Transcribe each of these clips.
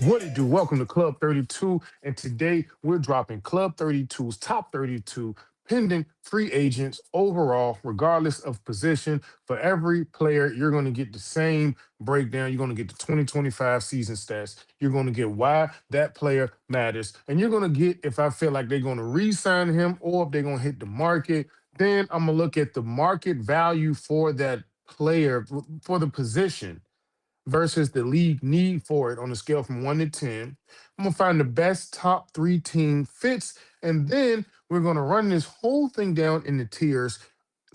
What it do? Welcome to Club 32. And today we're dropping Club 32's top 32 pending free agents overall, regardless of position. For every player, you're going to get the same breakdown. You're going to get the 2025 season stats. You're going to get why that player matters. And you're going to get if I feel like they're going to re sign him or if they're going to hit the market. Then I'm going to look at the market value for that player, for the position versus the league need for it on a scale from 1 to 10. I'm gonna find the best top three team fits, and then we're gonna run this whole thing down in the tiers.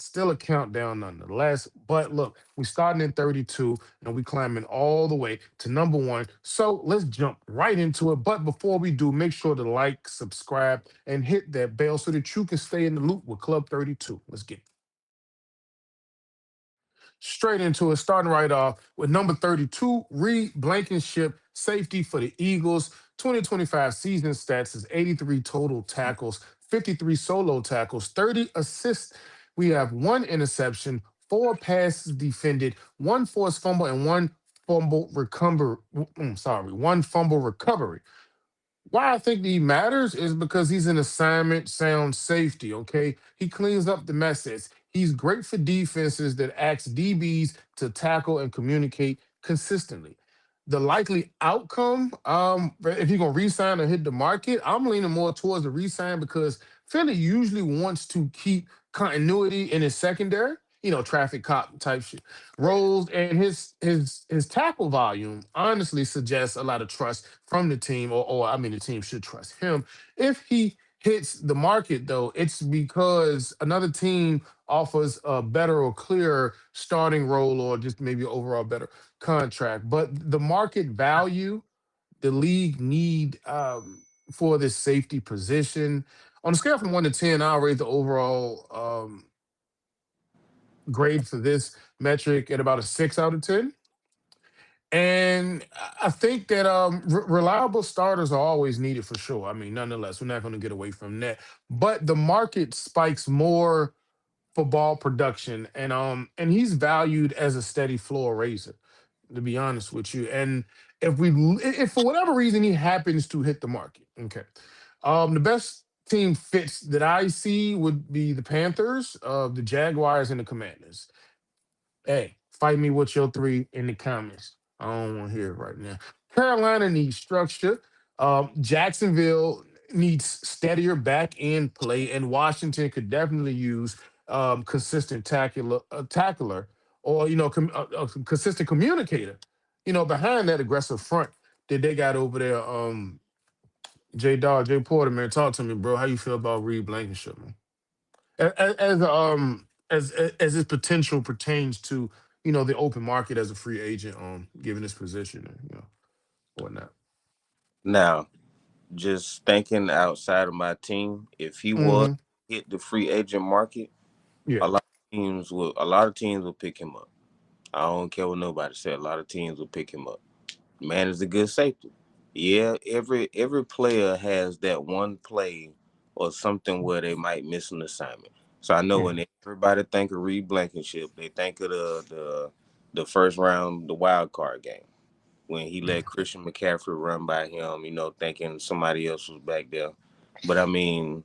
Still a countdown nonetheless. But look, we starting at 32 and we climbing all the way to number one. So let's jump right into it. But before we do, make sure to like, subscribe, and hit that bell so that you can stay in the loop with Club 32. Let's get straight into it, starting right off with number 32, Reed Blankenship, safety for the Eagles. 2025 season stats is 83 total tackles, 53 solo tackles, 30 assists. We have one interception, four passes defended, one forced fumble, and one fumble recovery. Why I think he matters is because he's an assignment sound safety, okay? He cleans up the messes. He's great for defenses that ask DBs to tackle and communicate consistently. The likely outcome, if you're gonna resign or hit the market, I'm leaning more towards the resign because Philly usually wants to keep continuity in his secondary, traffic cop type shit roles, and his tackle volume honestly suggests a lot of trust from the team, or I mean, the team should trust him. If he hits the market, though, it's because another team offers a better or clearer starting role, or just maybe overall better contract. But the market value, the league need for this safety position. On a scale from 1 to 10, I'll rate the overall grade for this metric at about a 6 out of 10. And I think that reliable starters are always needed for sure. I mean, nonetheless, we're not going to get away from that. But the market spikes more for ball production, and he's valued as a steady floor raiser, to be honest with you. And if for whatever reason he happens to hit the market, okay, the best team fits that I see would be the Panthers, the Jaguars, and the Commanders. Hey, fight me with your three in the comments. I don't want to hear it right now. Carolina needs structure. Jacksonville needs steadier back end play, and Washington could definitely use consistent tackler, or a consistent communicator. Behind that aggressive front that they got over there. J. Dog, J. Porter, man, talk to me, bro. How you feel about Reed Blankenship, man? As his potential pertains to the open market as a free agent, given his position and whatnot. Now, just thinking outside of my team, if he was Hmm. hit the free agent market, Yeah. a lot of teams will pick him up. I don't care what nobody said. A lot of teams will pick him up. Man is a good safety. Yeah, every player has that one play or something where they might miss an assignment. So I know Yeah. when everybody think of Reed Blankenship, they think of the first round, the wild card game when he let Christian McCaffrey run by him, thinking somebody else was back there. But I mean,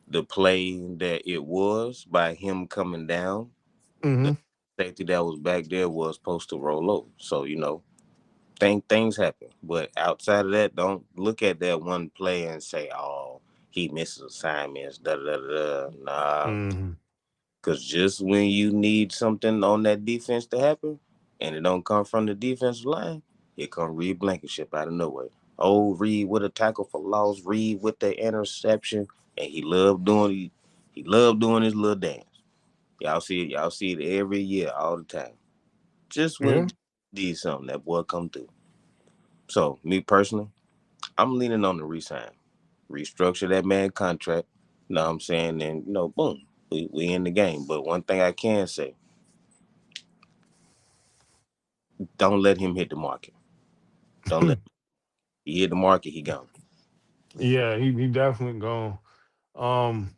the play that it was by him coming down, the Hmm. safety that was back there was supposed to roll over. So, things happen. But outside of that, don't look at that one play and say, "Oh, he misses assignments." Da da da da. Nah, Hmm. because just when you need something on that defense to happen, and it don't come from the defensive line, it come Reed Blankenship out of nowhere. Oh, Reed with a tackle for loss. Reed with the interception, and he loved doing his little dance. Y'all see it every year, all the time. Just when Yeah. it needs something, that boy come through. So me personally, I'm leaning on the resign, restructure that man contract. You know what I'm saying? And boom, we in the game. But one thing I can say, don't let him hit the market. Don't let he hit the market, he gone. Yeah, he definitely gone. Um,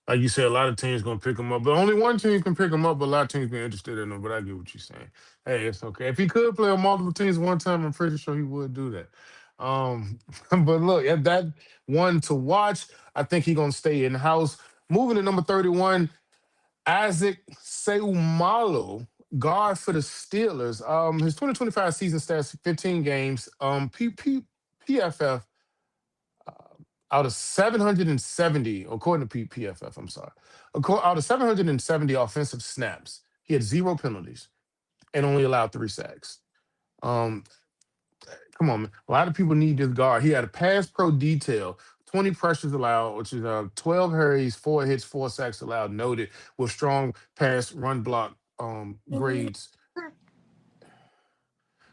like you said, a lot of teams gonna pick him up, but only one team can pick him up. But a lot of teams be interested in him. But I get what you're saying. Hey, it's okay. If he could play on multiple teams at one time, I'm pretty sure he would do that. Um, but look, at that one to watch, I think he's gonna stay in house. Moving to number 31, Isaac Seumalo, guard for the Steelers. His 2025 season stats: 15 games. PFF out of 770, according to PFF. I'm sorry, out of 770 offensive snaps, he had zero penalties and only allowed 3 sacks. Um, Come on, man. A lot of people need this guard. He had a pass pro detail, 20 pressures allowed, which is 12 hurries, 4 hits, 4 sacks allowed, noted with strong pass run block grades.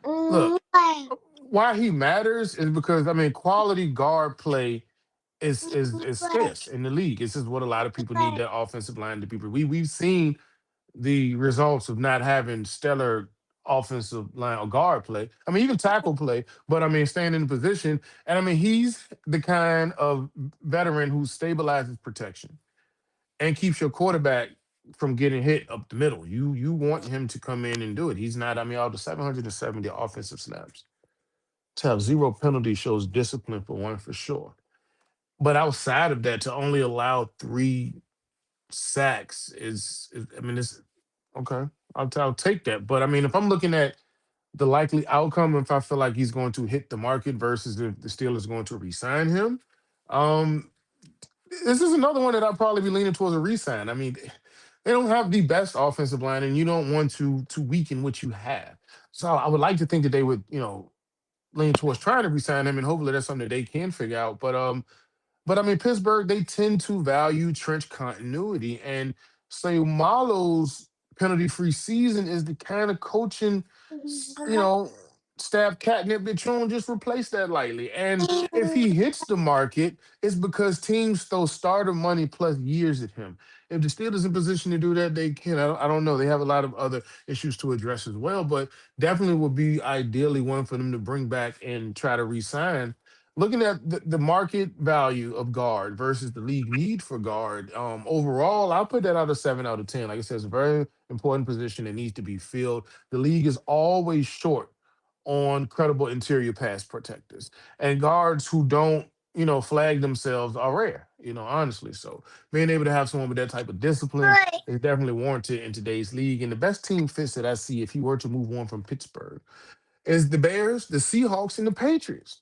Look, why he matters is because I mean quality guard play is scarce in the league. It's just what a lot of people need that offensive line to be. We've seen the results of not having stellar offensive line or guard play. I mean, even tackle play, but I mean, staying in position. And I mean, he's the kind of veteran who stabilizes protection and keeps your quarterback from getting hit up the middle. You want him to come in and do it. He's not. I mean, out of 770 offensive snaps, to have zero penalty shows discipline for one for sure. But outside of that, to only allow 3 sacks is I mean, it's okay. I'll take that. But I mean, if I'm looking at the likely outcome, if I feel like he's going to hit the market versus if the Steelers going to re-sign him, um, this is another one that I'll probably be leaning towards a re-sign. I mean, they don't have the best offensive line, and you don't want to weaken what you have. So I would like to think that they would, lean towards trying to re-sign him, and hopefully that's something that they can figure out. But I mean, Pittsburgh, they tend to value trench continuity. And Malo's penalty free season is the kind of coaching, staff catnip that you don't just replace that lightly. And if he hits the market, it's because teams throw starter money plus years at him. If the Steelers in position to do that, they can. I don't know. They have a lot of other issues to address as well, but definitely would be ideally one for them to bring back and try to re-sign. Looking at the market value of guard versus the league need for guard, overall, I'll put that out of 7 out of 10. Like I said, it's a very important position that needs to be filled. The league is always short on credible interior pass protectors, and guards who don't, flag themselves are rare. Honestly. So being able to have someone with that type of discipline is definitely warranted in today's league. And the best team fits that I see if he were to move on from Pittsburgh is the Bears, the Seahawks, and the Patriots.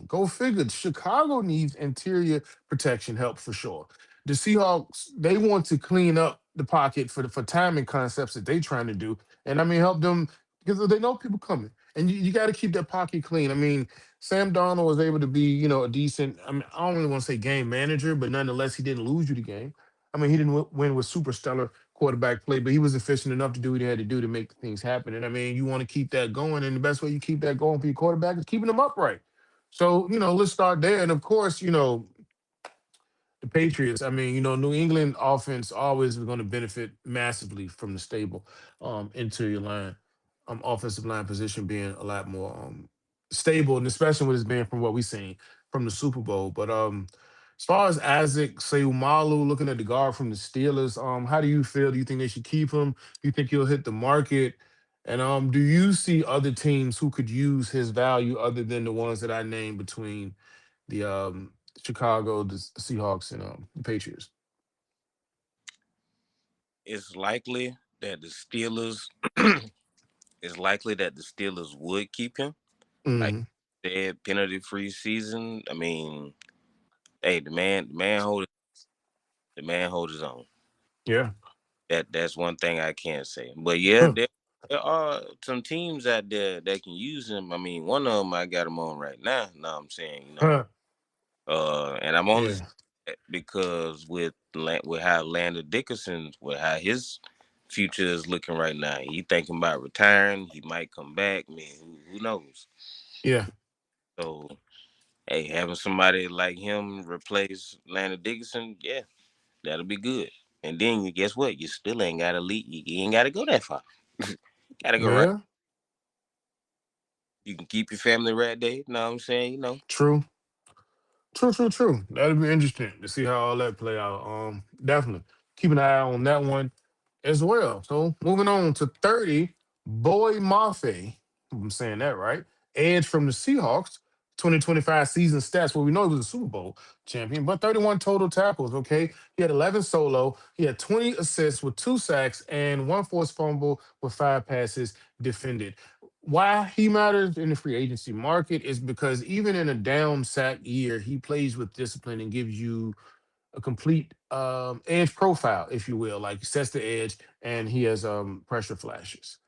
Go figure. Chicago needs interior protection help for sure. The Seahawks, they want to clean up the pocket for timing concepts that they're trying to do. And I mean, help them because they know people coming. And you got to keep that pocket clean. I mean, Sam Darnold was able to be, a decent, I mean, I don't really want to say game manager, but nonetheless, he didn't lose you the game. I mean, he didn't win with super stellar quarterback play, but he was efficient enough to do what he had to do to make things happen. And I mean, you want to keep that going, and the best way you keep that going for your quarterback is keeping them upright. So, let's start there. And of course, the Patriots, I mean, New England offense always is going to benefit massively from the stable interior line, offensive line position being a lot more stable, and especially with it being from what we've seen from the Super Bowl. But as far as Isaac Seumalu, looking at the guard from the Steelers, how do you feel? Do you think they should keep him? Do you think he'll hit the market? And do you see other teams who could use his value other than the ones that I named between the Chicago, the Seahawks, and the Patriots? It's likely that the Steelers it's likely that the Steelers would keep him. Like Hmm. said, penalty free season. I mean, hey, the man hold his own. Yeah. That's one thing I can say. But yeah, Huh. there are some teams out there that can use him. I mean, one of them I got him on right now. Know what I'm saying, Huh. and I'm only saying Yeah. that because with how Landon Dickerson, with how his future is looking right now, he thinking about retiring. He might come back. I mean, who knows? Yeah. So, hey, having somebody like him replace Landon Dickerson, yeah, that'll be good. And then you guess what? You still ain't got to lead. You ain't got to go that far. Gotta go right. Yeah. You can keep your family right there. You know what I'm saying? True. True, true, true. That'll be interesting to see how all that play out. Definitely keep an eye on that one as well. So moving on to 30, Boy Mafe. I'm saying that right. Edge from the Seahawks. 2025 season stats. Well, we know he was a Super Bowl champion, but 31 total tackles. Okay, he had 11 solo. He had 20 assists with 2 sacks and one forced fumble with 5 passes defended. Why he matters in the free agency market is because even in a down sack year, he plays with discipline and gives you a complete edge profile, if you will. Like he sets the edge and he has pressure flashes.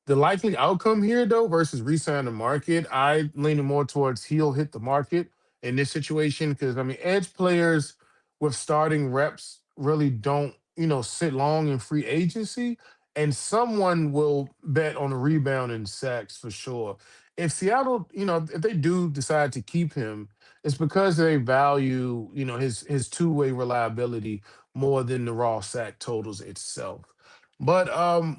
The likely outcome here, though, versus resign the market, I leaning more towards he'll hit the market in this situation because I mean, edge players with starting reps really don't, sit long in free agency, and someone will bet on a rebound in sacks for sure. If Seattle, if they do decide to keep him, it's because they value, his two-way reliability more than the raw sack totals itself. But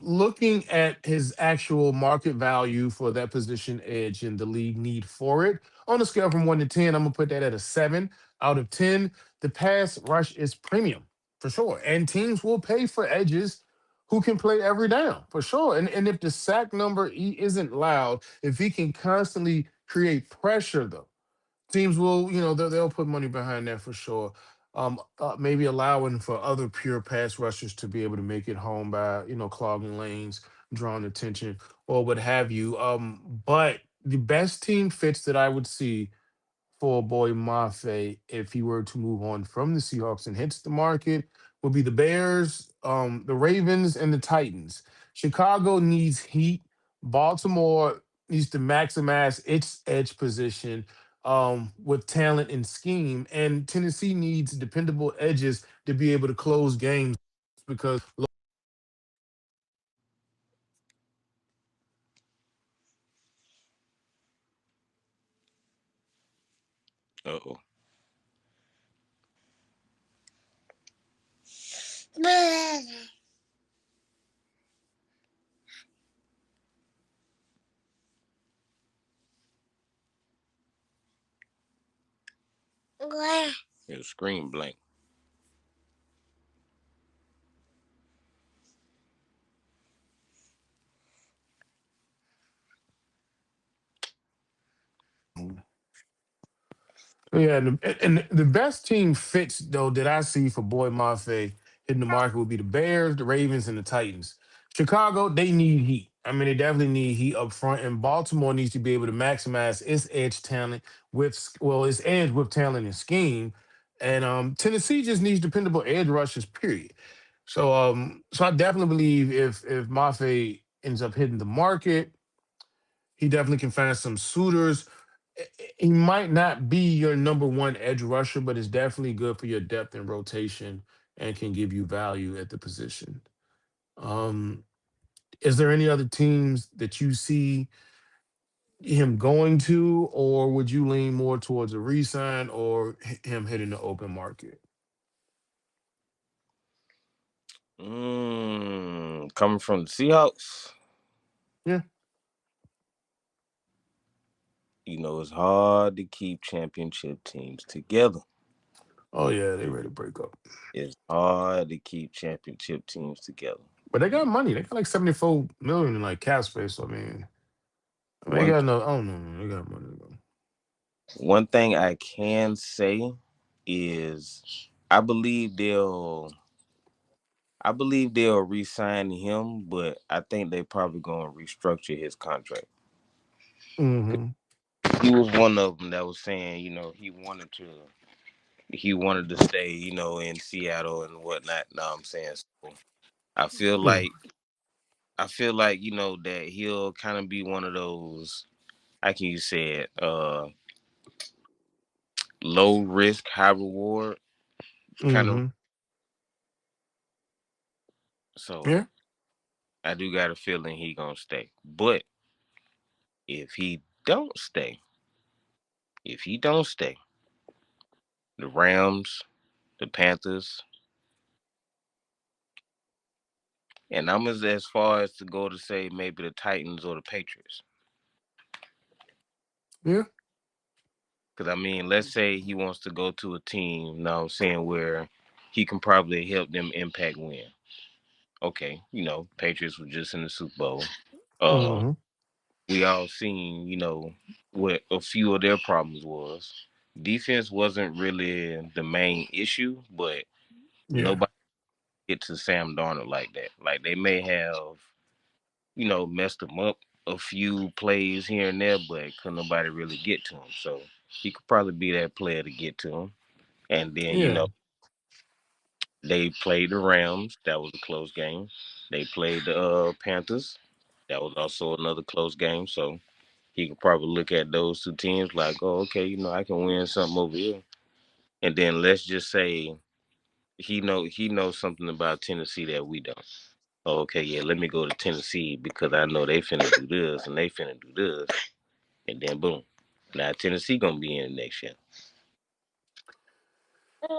looking at his actual market value for that position edge and the league need for it, on a scale from 1 to 10, I'm gonna put that at a 7 out of 10. The pass rush is premium for sure, and teams will pay for edges who can play every down for sure. And if the sack number isn't loud, if he can constantly create pressure though, teams will, they'll put money behind that for sure. Maybe allowing for other pure pass rushers to be able to make it home by, clogging lanes, drawing attention, or what have you. But the best team fits that I would see for boy Mafe if he were to move on from the Seahawks and hits the market would be the Bears, the Ravens, and the Titans. Chicago needs heat. Baltimore needs to maximize its edge position with talent and scheme, and Tennessee needs dependable edges to be able to close games because Uh-oh. Your screen blank. yeah, and the best team fits though that I see for Boy Mafe hitting the market would be the Bears, the Ravens, and the Titans. Chicago, they need heat. I mean, they definitely need heat up front, and Baltimore needs to be able to maximize its edge talent its edge with talent and scheme. And Tennessee just needs dependable edge rushers. Period. So I definitely believe if Mafe ends up hitting the market, he definitely can find some suitors. He might not be your number one edge rusher, but it's definitely good for your depth and rotation and can give you value at the position. Um, is there any other teams that you see him going to, or would you lean more towards a resign or him hitting the open market? Coming from the Seahawks, Yeah. it's hard to keep championship teams together. Oh yeah, they ready to break up. It's hard to keep championship teams together. But they got money. They got like 74 million in like cap space. So, I mean, they One got no. I don't know. They got money though. one thing I can say is I believe they'll I believe they'll re-sign him, but I think they probably gonna restructure his contract. Mm-hmm. He was one of them that was saying, he wanted to stay, in Seattle and whatnot. Know what I'm saying? So I feel Yeah. like I feel like, that he'll kind of be one of those, how can you say it, low risk, high reward kind of. Mm-hmm. So Yeah. I do got a feeling he gonna stay. But if he don't stay, if he don't stay, the Rams, the Panthers, and I'm as far as to go to say maybe the Titans or the Patriots. Yeah. Because I mean, let's say he wants to go to a team, you know what I'm saying, where he can probably help them impact win. Okay, Patriots were just in the Super Bowl. Uh, Mm-hmm. we all seen, what a few of their problems was. Defense wasn't really the main issue, but Yeah. nobody get to Sam Darnold like that. Like they may have, messed him up a few plays here and there, but couldn't nobody really get to him. So he could probably be that player to get to him. And then, Yeah. they played the Rams. That was a close game. They played the Panthers. That was also another close game. So he could probably look at those two teams like, oh, okay, I can win something over here. And then let's just say he knows something about Tennessee that we don't. Oh, okay, yeah, let me go to Tennessee because I know they finna do this and they finna do this, and then boom, now Tennessee gonna be in next year.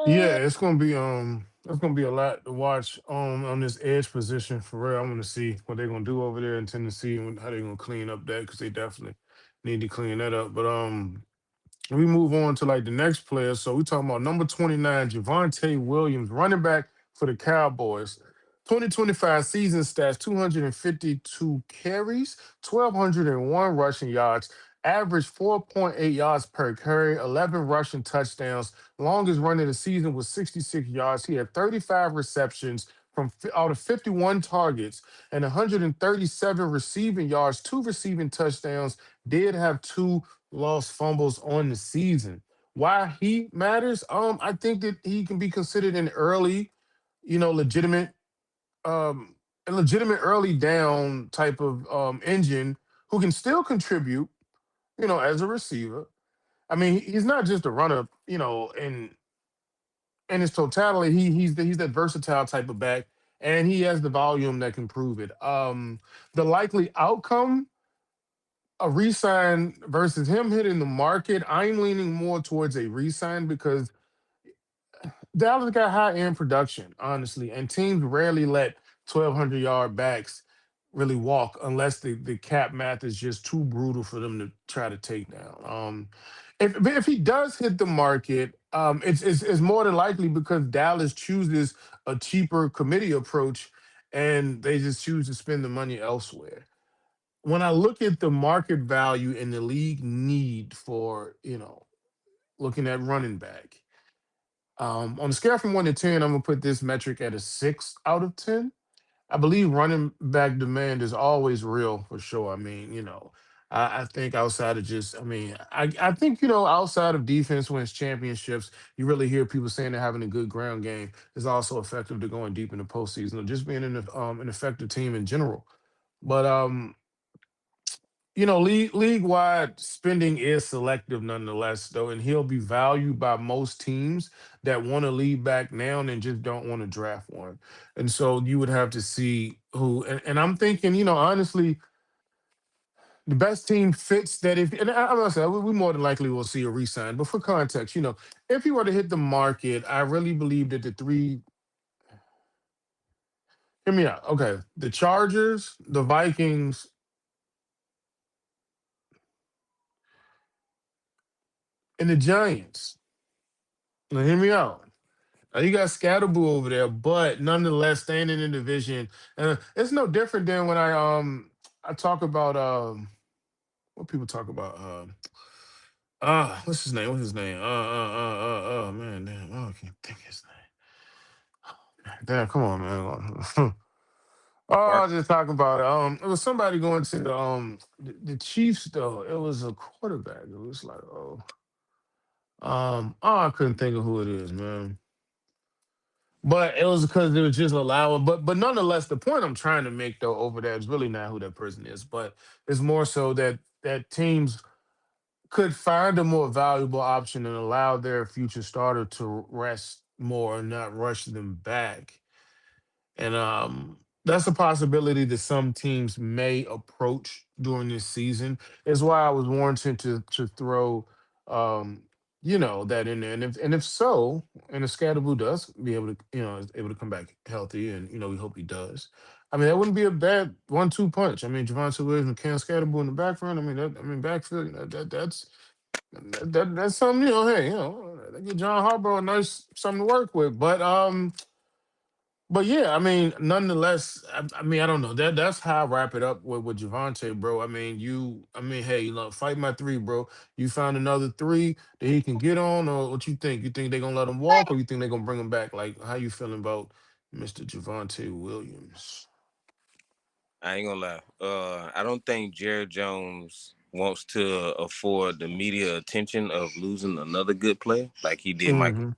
Yeah, it's gonna be a lot to watch on this edge position for real. I want to see what they're gonna do over there in Tennessee and how they're gonna clean up that because they definitely need to clean that up. But we move on to like the next player. So we talking about number 29, Javante Williams, running back for the Cowboys. 2025 season stats: 252 carries, 1,201 rushing yards, average 4.8 yards per carry, 11 rushing touchdowns. Longest run of the season was 66 yards. He had 35 receptions out of 51 targets and 137 receiving yards, two receiving touchdowns. Did have two lost fumbles on the season. Why he matters? I think that he can be considered an early, legitimate, a legitimate early down type of engine who can still contribute, as a receiver. I mean, he's not just a runner, in his totality. He's that versatile type of back, and he has the volume that can prove it. The likely outcome, a resign versus him hitting the market. I'm leaning more towards a resign because Dallas got high end production, honestly, and teams rarely let 1,200-yard backs really walk unless the cap math is just too brutal for them to try to take down. If he does hit the market, it's more than likely because Dallas chooses a cheaper committee approach and they just choose to spend the money elsewhere. When I look at the market value and the league need for, looking at running back, on a scale from 1 to 10, I'm gonna put this metric at a 6 out of 10. I believe running back demand is always real for sure. I mean, I think outside of just, I think, outside of defense wins championships, you really hear people saying that having a good ground game is also effective to going deep in the postseason or just being an effective team in general. But league wide spending is selective nonetheless, though, and he'll be valued by most teams that want to lead back now and just don't want to draft one. And so you would have to see who, and I'm thinking, honestly, the best team fits that. If and I'm gonna say we more than likely will see a resign, but for context, if he were to hit the market, I really believe that the three. Hear me out. Okay, the Chargers, the Vikings, and the Giants. Now, hear me out. You got Scatterboo over there, but nonetheless, staying in the division, it's no different than when I talk about what people talk about. What's his name? What's his name? Man, damn, I can't think his name. Damn, come on, man. I Park was just talking about it. It was somebody going to the Chiefs though. It was a quarterback. It was like I couldn't think of who it is, man. But it was because it was just allowing. But nonetheless, the point I'm trying to make though over there is really not who that person is, but it's more so that teams could find a more valuable option and allow their future starter to rest more and not rush them back. And that's a possibility that some teams may approach during this season. Is why I was warranting to throw um, that in there. And if so, and if Scadaboo does be able to, is able to come back healthy, and we hope he does. I mean, that wouldn't be a bad 1-2 punch. I mean, Javante Williams and Cam Scadaboo in the background. Backfield. That's something. Hey, they get John Harbaugh a nice something to work with. But But yeah, I mean, nonetheless, I mean, I don't know. That's how I wrap it up with Javante, bro. I mean, I mean, hey, look, fight my three, bro. You found another three that he can get on, or what you think? You think they're gonna let him walk, or you think they're gonna bring him back? Like, how you feeling about Mr. Javante Williams? I ain't gonna lie. I don't think Jared Jones wants to afford the media attention of losing another good player like he did Michael. Mm-hmm.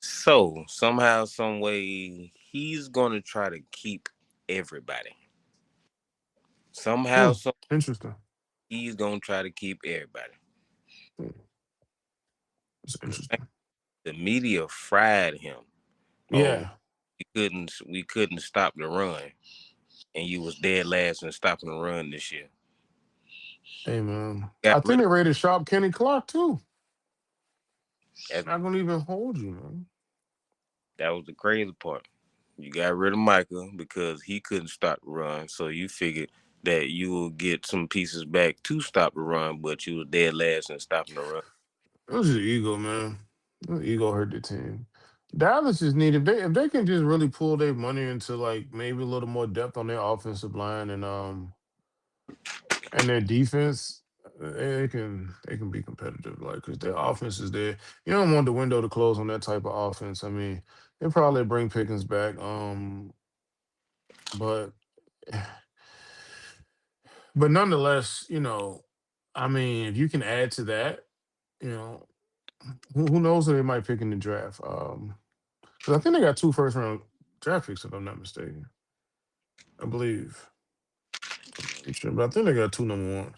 So somehow, some way, he's gonna try to keep everybody. Somehow, Hmm. some Interesting. he's gonna try to keep everybody. Hmm. It's Cause man, interesting. the media fried him. Oh, Yeah. we couldn't stop the run, and you was dead last in stopping the run this year. Hey man, Got I think rid they of rated sharp Kenny Clark too. that. Not gonna even hold you, man. That was the crazy part. You got rid of Micah because he couldn't stop the run, so you figured that you will get some pieces back to stop the run, but you was dead last in stopping the run. It was just ego, man. The ego hurt the team. Dallas just need if they can just really pull their money into like maybe a little more depth on their offensive line and their defense, they can be competitive. Like because their offense is there. You don't want the window to close on that type of offense. I mean, they probably bring Pickens back. But but nonetheless, I mean, if you can add to that, you know, who knows who they might pick in the draft. Because I think they got two first round draft picks, if I'm not mistaken. I believe. I'm not sure, but I think they got two number ones.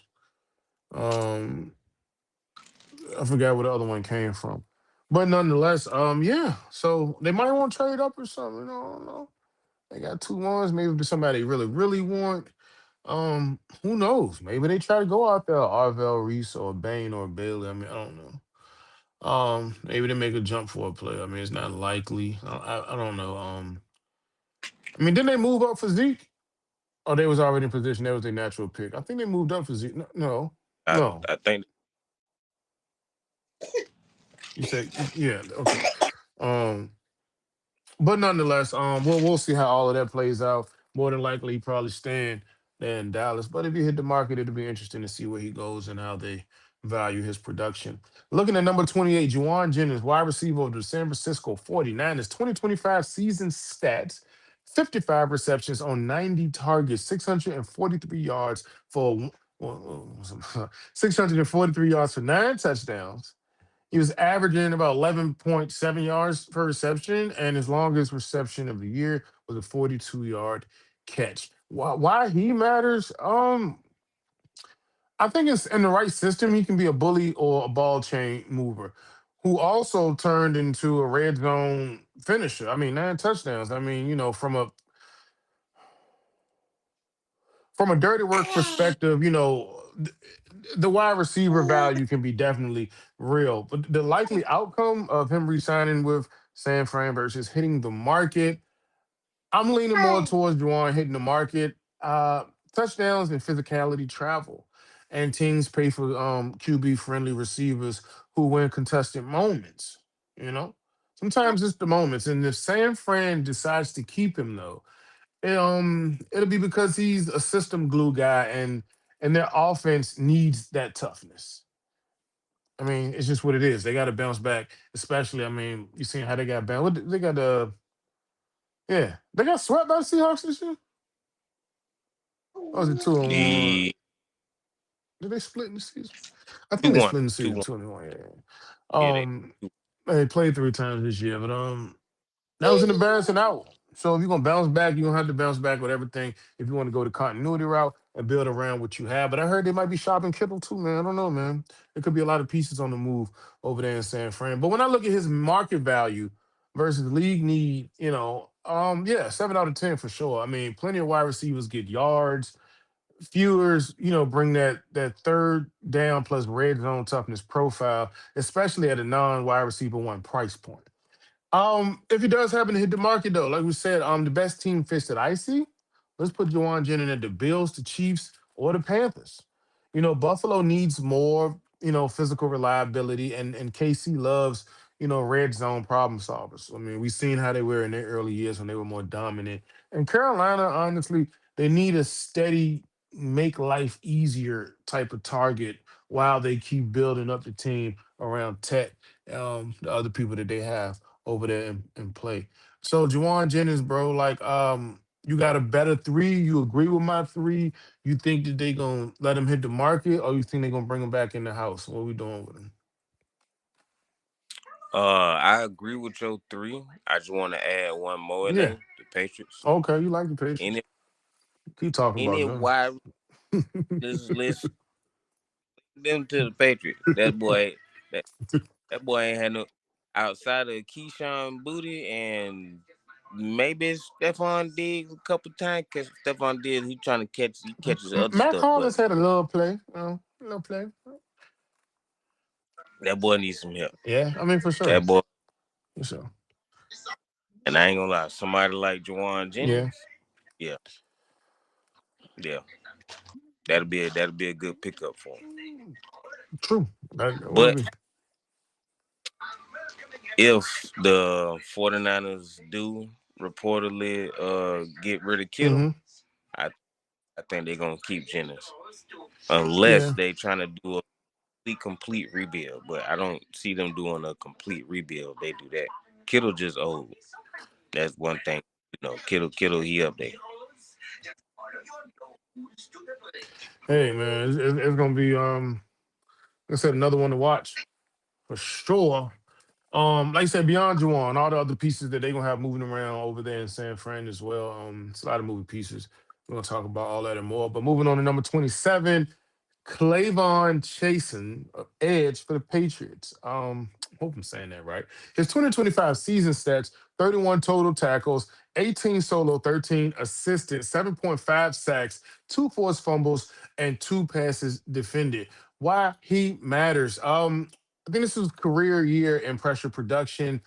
Um, I forgot where the other one came from. But nonetheless, yeah. So they might want to trade up or something. I don't know. They got two ones. Maybe if somebody really, really want. Who knows? Maybe they try to go out there, Arvell Reese or Bain or Bailey. I mean, I don't know. Maybe they make a jump for a player. I mean, it's not likely. I don't know. I mean, didn't they move up for Zeke? Oh, they was already in position. That was their natural pick. I think they moved up for Zeke. No, no. I No. I think You said yeah. Okay. Um, but nonetheless, we'll see how all of that plays out. More than likely, he probably staying there in Dallas. But if he hit the market, it'll be interesting to see where he goes and how they value his production. Looking at number 28, Juwan Jennings, wide receiver of the San Francisco 49ers, 2025 season stats. 55 receptions on 90 targets, 643 yards for 643 yards for 9 touchdowns. He was averaging about 11.7 yards per reception, and his longest reception of the year was a 42-yard catch. Why he matters? I think it's in the right system. He can be a bully or a ball chain mover, who also turned into a red zone finisher. I mean, 9 touchdowns. I mean, from a dirty work perspective, the wide receiver value can be definitely real. But the likely outcome of him resigning with San Fran versus hitting the market, I'm leaning more towards Juwan hitting the market. Touchdowns and physicality travel. And teams pay for QB friendly receivers who win contested moments. You know? Sometimes it's the moments. And if San Fran decides to keep him though, it'll be because he's a system glue guy and their offense needs that toughness. I mean, it's just what it is. They got to bounce back, especially. I mean, you seen how they got bounced. They got yeah, they got swept by the Seahawks this year. Or was it 2-1? the Did they split in the season? I two think they one split in the two season one. 2-1. Yeah. Yeah, they Um, they played 3 times this year, but that was an embarrassing out. So if you're gonna bounce back, you're gonna have to bounce back with everything. If you want to go the continuity route and build around what you have, but I heard they might be shopping Kittle too, man. I don't know, man. There could be a lot of pieces on the move over there in San Fran. But when I look at his market value versus league need, yeah, 7 out of 10 for sure. I mean, plenty of wide receivers get yards. Fewers, bring that third down plus red zone toughness profile, especially at a non-wide receiver one price point. If he does happen to hit the market though, like we said, the best team fits that I see. Let's put Juwan Jennings at the Bills, the Chiefs, or the Panthers. Buffalo needs more, physical reliability, and KC loves, red zone problem solvers. I mean, we seen how they were in their early years when they were more dominant. And Carolina, honestly, they need a steady, make life easier type of target while they keep building up the team around Tech, the other people that they have over there in play. So Juwan Jennings, bro, like you got a better three. You agree with my three? You think that they gonna let him hit the market, or you think they gonna bring him back in the house? What we doing with him? I agree with your three. I just want to add one more Yeah. though. The Patriots. Okay, you like the Patriots. Any Keep talking any about them. wide receivers list them to the Patriots. That that boy ain't had no outside of Keyshawn Booty and maybe Stephon Diggs a couple times. Cause Stephon Diggs he trying to catch he catches other Matt stuff, but Collins had a little play, a little play. that boy needs some help. Yeah, I mean for That sure, boy, for sure. and I ain't gonna lie, somebody like Jawan Yeah, Jennings, yeah, yeah, that'll be a good pickup for him. true. That will But be. if the 49ers do reportedly get rid of Kittle, Hmm. I I think they're gonna keep Jennings unless Yeah. they trying to do a complete rebuild. But I don't see them doing a complete rebuild. They do that. Kittle just old. That's one thing. Kittle, he up there. Hey man, it's gonna be like I said, another one to watch for sure. Like I said, beyond Juwan, all the other pieces that they're gonna have moving around over there in San Fran as well. It's a lot of moving pieces. We're gonna talk about all that and more. But moving on to number 27, Clavon Chasen, edge for the Patriots. Hope I'm saying that right. His 2025 season stats: 31 total tackles, 18 solo, 13 assisted, 7.5 sacks, two forced fumbles, and two passes defended. Why he matters? I think this was career year in pressure production.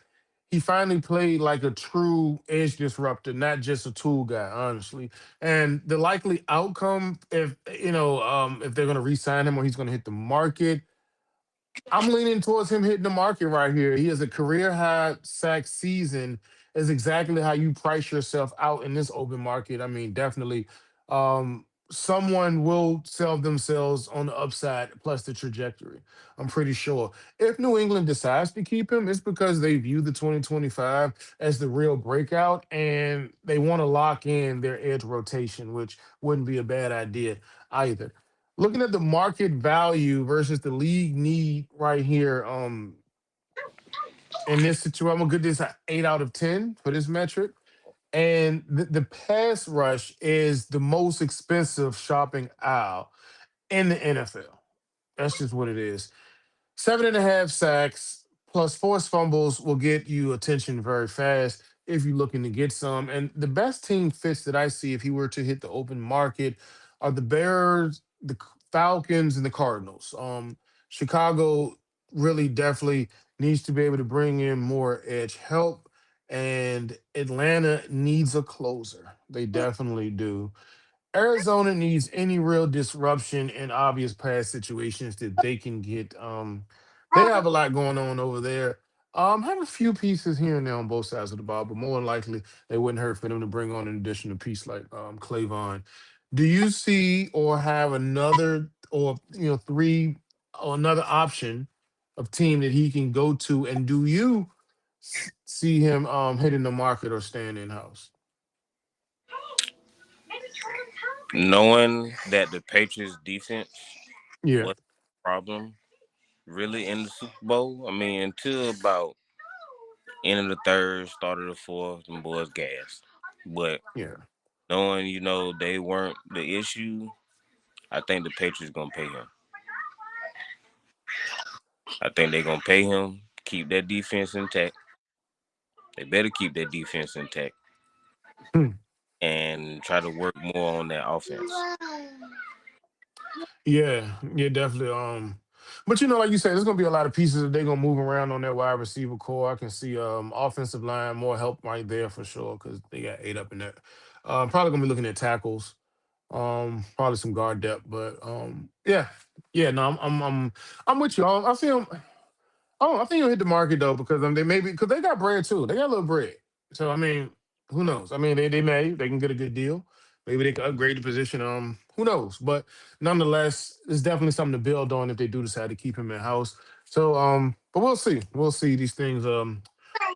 He finally played like a true edge disruptor, not just a tool guy, honestly. And the likely outcome, if they're going to re-sign him or he's going to hit the market, I'm leaning towards him hitting the market right here. He has a career high sack season. Is exactly how you price yourself out in this open market. I mean, definitely, someone will sell themselves on the upside plus the trajectory. I'm pretty sure. If New England decides to keep him, it's because they view the 2025 as the real breakout and they want to lock in their edge rotation, which wouldn't be a bad idea either. Looking at the market value versus the league need right here, in this situation, I'm gonna give this an 8 out of 10 for this metric. And the pass rush is the most expensive shopping aisle in the NFL. That's just what it is. 7.5 sacks plus forced fumbles will get you attention very fast if you're looking to get some. And the best team fits that I see if he were to hit the open market are the Bears, the Falcons, and the Cardinals. Chicago really definitely needs to be able to bring in more edge help, and Atlanta needs a closer. They definitely do. Arizona needs any real disruption in obvious pass situations that they can get. They have a lot going on over there. Have a few pieces here and there on both sides of the ball, but more than likely they wouldn't hurt for them to bring on an additional piece like Clavon. Do you see or have another or three or another option of team that he can go to, and do you see him hitting the market or staying in house? Knowing that the Patriots defense Yeah, was a problem really in the Super Bowl. I mean, until about end of the third, start of the fourth, them boys gassed. But yeah. knowing, they weren't the issue, I think the Patriots gonna pay him. I think they're gonna pay him, keep that defense intact. They better keep that defense intact and try to work more on that offense. Yeah, yeah, definitely. But like you said, there's gonna be a lot of pieces that they're gonna move around on that wide receiver core. I can see offensive line more help right there for sure because they got eight up in that. Probably gonna be looking at tackles. Probably some guard depth, but yeah, yeah. No, I'm with you. I see him. Oh, I think you'll hit the market though because they maybe because they got bread too. They got a little bread. So I mean, who knows? I mean, they can get a good deal. Maybe they can upgrade the position. Who knows? But nonetheless, it's definitely something to build on if they do decide to keep him in house. So but we'll see. We'll see these things.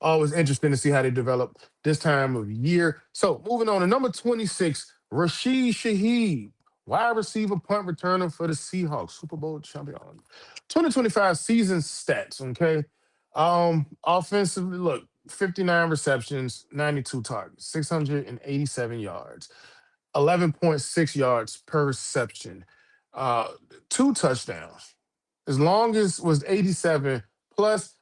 Always interesting to see how they develop this time of year. So moving on to number 26, Rashid Shaheed, wide receiver, punt returner for the Seahawks, Super Bowl champion. 2025 season stats. Okay. Offensively, look, 59 receptions, 92 targets, 687 yards, 11.6 yards per reception, uh, two touchdowns. His longest was 87 plus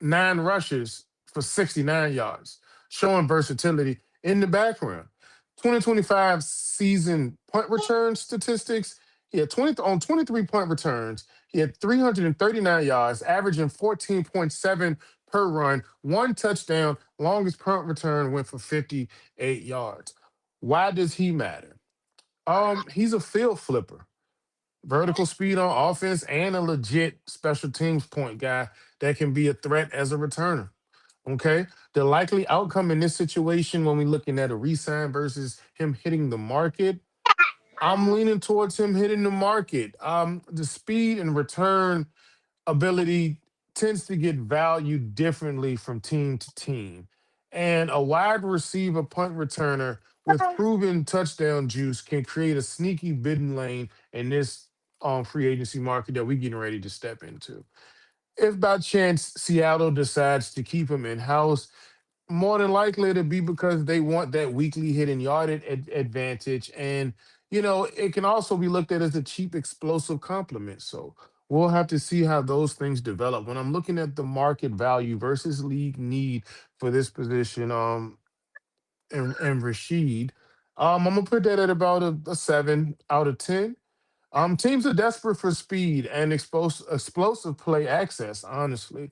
nine rushes for 69 yards, showing versatility in the background. 2025 season punt return statistics. He had 20 on 23 punt returns. He had 339 yards, averaging 14.7 per run, one touchdown. Longest punt return went for 58 yards. Why does he matter? He's a field flipper, vertical speed on offense, and a legit special teams point guy that can be a threat as a returner. Okay. The likely outcome in this situation when we're looking at a resign versus him hitting the market, I'm leaning towards him hitting the market. The speed and return ability tends to get valued differently from team to team. And a wide receiver punt returner with proven touchdown juice can create a sneaky bidding lane in this free agency market that we're getting ready to step into. If by chance Seattle decides to keep him in house, more than likely to be because they want that weekly hit and yardage advantage. And, it can also be looked at as a cheap, explosive complement. So we'll have to see how those things develop. When I'm looking at the market value versus league need for this position, and Rashid, I'm gonna put that at about a 7 out of 10. Teams are desperate for speed and explosive play access, honestly.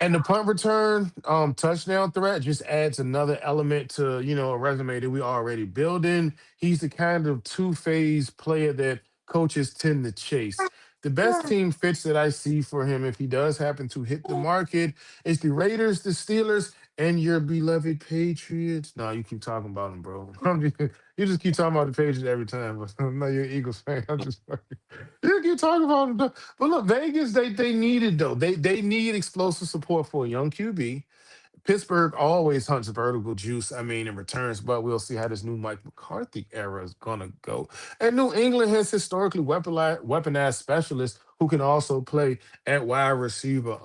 And the punt return, touchdown threat just adds another element to, a resume that we already building. He's the kind of two-phase player that coaches tend to chase. The best team fits that I see for him, if he does happen to hit the market, is the Raiders, the Steelers, and your beloved Patriots. No, you keep talking about them, bro. You just keep talking about the Patriots every time. But I'm not your Eagles fan. I'm just you keep talking about them. But look, Vegas, they need it though. They need explosive support for a young QB. Pittsburgh always hunts vertical juice, I mean, in returns, but we'll see how this new Mike McCarthy era is gonna go. And New England has historically weaponized specialists who can also play at wide receiver.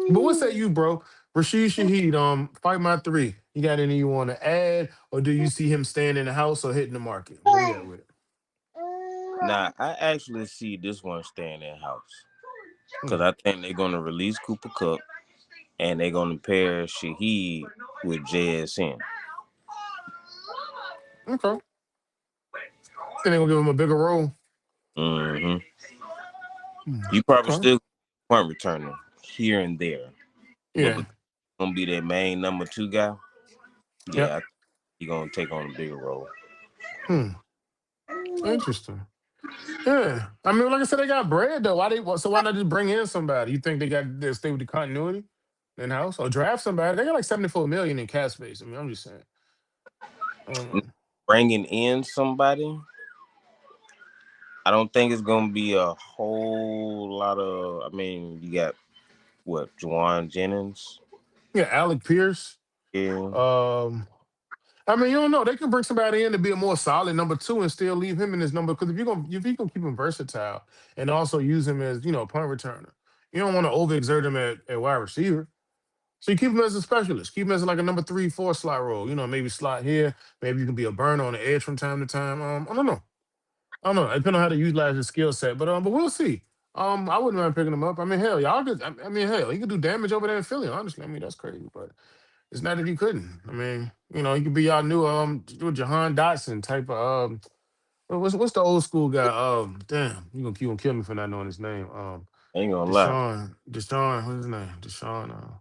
But what say you, bro? Rashid Shaheed, fight my three. You got any you want to add, or do you see him staying in the house or hitting the market? Where we at with it? Nah, I actually see this one staying in house because Hmm. I think they're gonna release Cooper Cup and they're gonna pair Shaheed with JSN. Okay. Then they gonna give him a bigger role. Mm-hmm. Hmm. You probably Okay. still punt returner here and there, but Yeah. because he's gonna be their main number two guy, Yep. yeah, he's gonna take on a bigger role. Hmm. Interesting. Yeah. I mean, like I said, they got bread though. So why not just bring in somebody? You think they stay with the continuity in house or draft somebody? They got like 74 million in cap space. I mean, I'm just saying. I don't know. Bringing in somebody, I don't think it's gonna be a whole lot of. I mean, you got what, Juwan Jennings? Yeah, Alec Pierce. Yeah, Um, I mean, you don't know. They can bring somebody in to be a more solid number two and still leave him in his number. Because if you gonna keep him versatile and also use him as a punt returner, you don't want to overexert him at wide receiver. So you keep him as a specialist. Keep him as like a number 3, 4 slot role. Maybe slot here. Maybe you can be a burner on the edge from time to time. I don't know. I don't know. Depending on how to utilize his skill set, but we'll see. I wouldn't mind picking him up. I mean, hell, y'all could. I mean, hell, he could do damage over there in Philly. Honestly, I mean that's crazy, but it's not that he couldn't. I mean, he could be y'all new Jahan Dotson type of what's the old school guy? Damn, you gonna kill me for not knowing his name. ain't gonna lie. Deshaun, what's his name? Deshaun.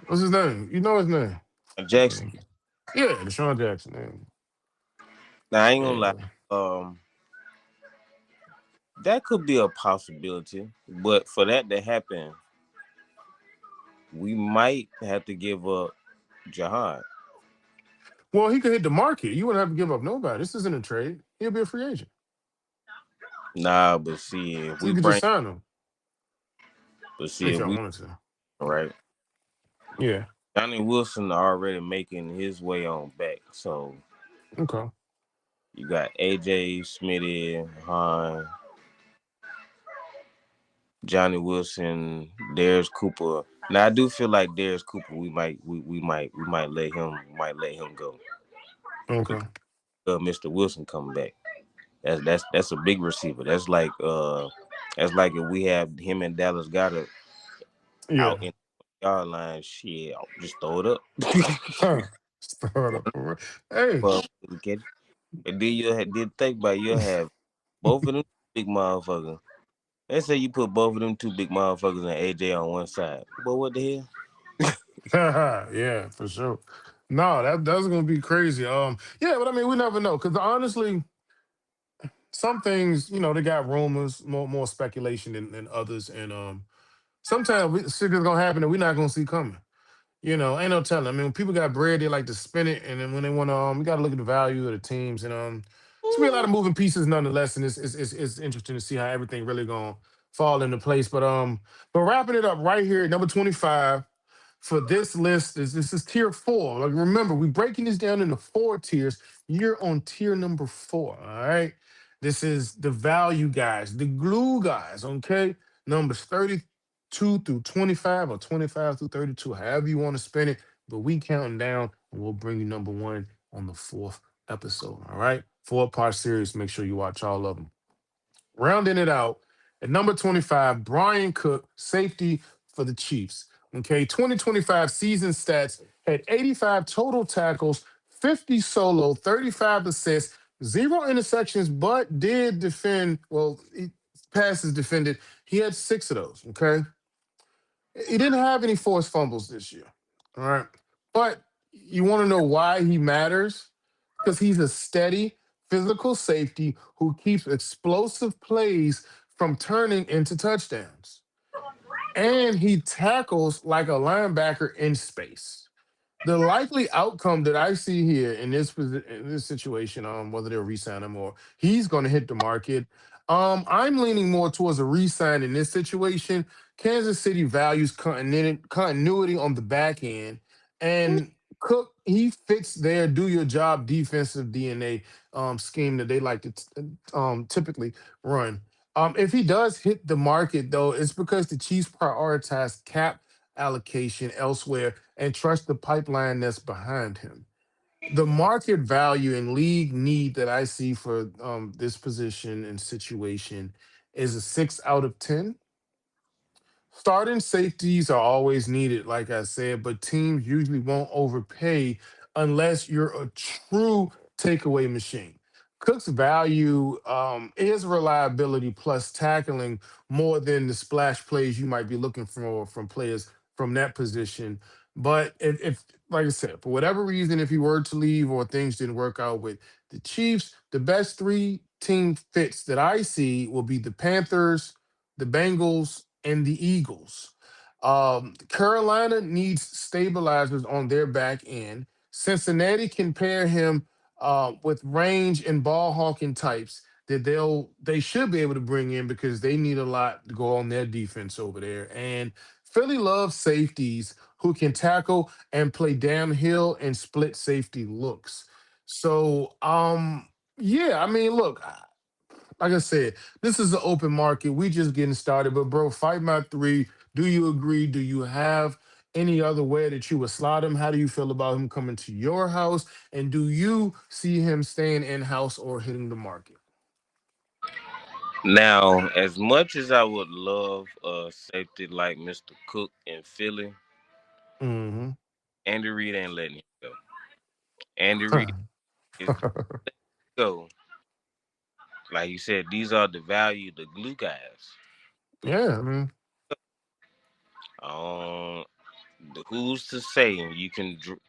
What's his name? You know his name? Jackson. Yeah, Deshaun Jackson. Now I ain't Yeah, gonna lie. yeah. Um, That could be a possibility, but for that to happen, we might have to give up Jahan. Well, he could hit the market. You wouldn't have to give up nobody. This isn't a trade. He'll be a free agent. Nah, but see if So we you could just bring, sign him but see if if y'all we wanted to. right, Yeah. Johnny Wilson already making his way on back. So Okay. you got AJ Smitty, Han, Johnny Wilson, Darius Cooper. Now I do feel like Darius Cooper, we might let him go Okay. because Mr. Wilson coming back. That's a big receiver. That's like if we have him and Dallas Goddard Yeah. out in the yard line, shit, I'll just throw it up. Start up. Hey. But and then did think about it, you'll have both of them big motherfuckers. Let's say you put both of them two big motherfuckers and AJ on one side. But what the hell? Yeah, for sure. No, that's gonna be crazy. Yeah, but I mean, we never know because honestly, some things, they got rumors, more speculation than others, and sometimes shit is gonna happen that we're not gonna see coming. Ain't no telling. I mean, when people got bread, they like to spend it, and then when they want to, you got to look at the value of the teams, and it's gonna be a lot of moving pieces nonetheless, and it's interesting to see how everything really gonna fall into place. But wrapping it up right here, number 25 for this list is this is tier four. Like remember, we breaking this down into four tiers. You're on tier number four. All right. This is the value guys, the glue guys. Okay, numbers 32 through 25 or 25 through 32, however you want to spin it. But we counting down, and we'll bring you number one on the fourth episode. All right, four-part series. Make sure you watch all of them. Rounding it out at number 25, Brian Cook, safety for the Chiefs. Okay, 2025 season stats had 85 total tackles, 50 solo, 35 assists, zero interceptions, but did defend. Well, passes defended. He had six of those. Okay, he didn't have any forced fumbles this year. All right. But you want to know why he matters? Because he's a steady physical safety who keeps explosive plays from turning into touchdowns. And he tackles like a linebacker in space. The likely outcome that I see here in this situation, whether they'll resign him or he's going to hit the market, I'm leaning more towards a resign in this situation. Kansas City values continuity on the back end, and Cook he fits their do your job defensive DNA scheme that they like to typically run. If he does hit the market though, it's because the Chiefs prioritize cap allocation elsewhere and trust the pipeline that's behind him. The market value and league need that I see for this position and situation is a 6 out of 10. Starting safeties are always needed, like I said, but teams usually won't overpay unless you're a true takeaway machine. Cook's value is reliability plus tackling more than the splash plays you might be looking for from players from that position. But if like I said, for whatever reason, if he were to leave or things didn't work out with the Chiefs, the best three team fits that I see will be the Panthers, the Bengals, and the Eagles. Carolina needs stabilizers on their back end. Cincinnati can pair him with range and ball hawking types that they should be able to bring in because they need a lot to go on their defense over there. And Philly loves safeties who can tackle and play downhill and split safety looks. So yeah, I mean, look, like I said, this is an open market. We just getting started. But bro, fight my three. Do you agree? Do you have any other way that you would slot him? How do you feel about him coming to your house? And do you see him staying in house or hitting the market? Now, as much as I would love a safety like Mr. Cook in Philly, Hmm. Andy Reid ain't letting him go. Andy Reid is go. Like you said, these are the value, the glue guys. Yeah, I mean, Um, who's to say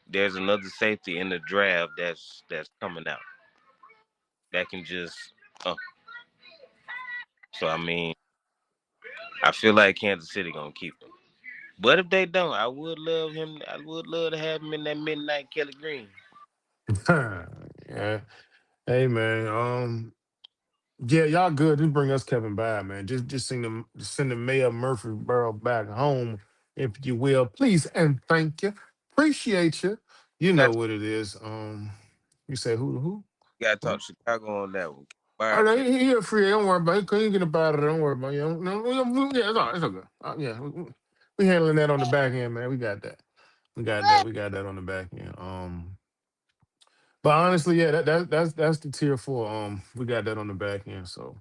there's another safety in the draft that's coming out that can just. Uh, So I mean, I feel like Kansas City gonna keep him. But if they don't, I would love him. I would love to have him in that midnight Kelly Green. Yeah. Hey man. Yeah, y'all good. Just bring us Kevin Byard, man. Just send the Mayor Murfreesboro back home, if you will, please and thank you. Appreciate you. You know Got what it is. You say who? got to talk Who? to Chicago on that one. Oh, Byard no, can't. he a free. Don't worry about it. He can get about it. Don't worry about it. No, yeah, it's all right. It's okay. Yeah, we handling that on the back end, man. We got that. We got that. We got that on the back end. But honestly, yeah, that's the tier four. We got that on the back end. So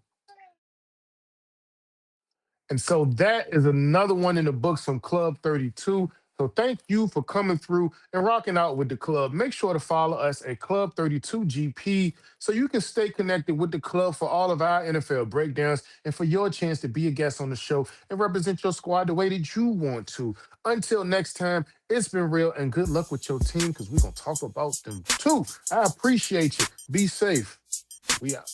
that is another one in the books from Club 32. So thank you for coming through and rocking out with the club. Make sure to follow us at Club 32 GP so you can stay connected with the club for all of our NFL breakdowns and for your chance to be a guest on the show and represent your squad the way that you want to. Until next time, it's been real and good luck with your team because we're going to talk about them too. I appreciate you. Be safe. We out.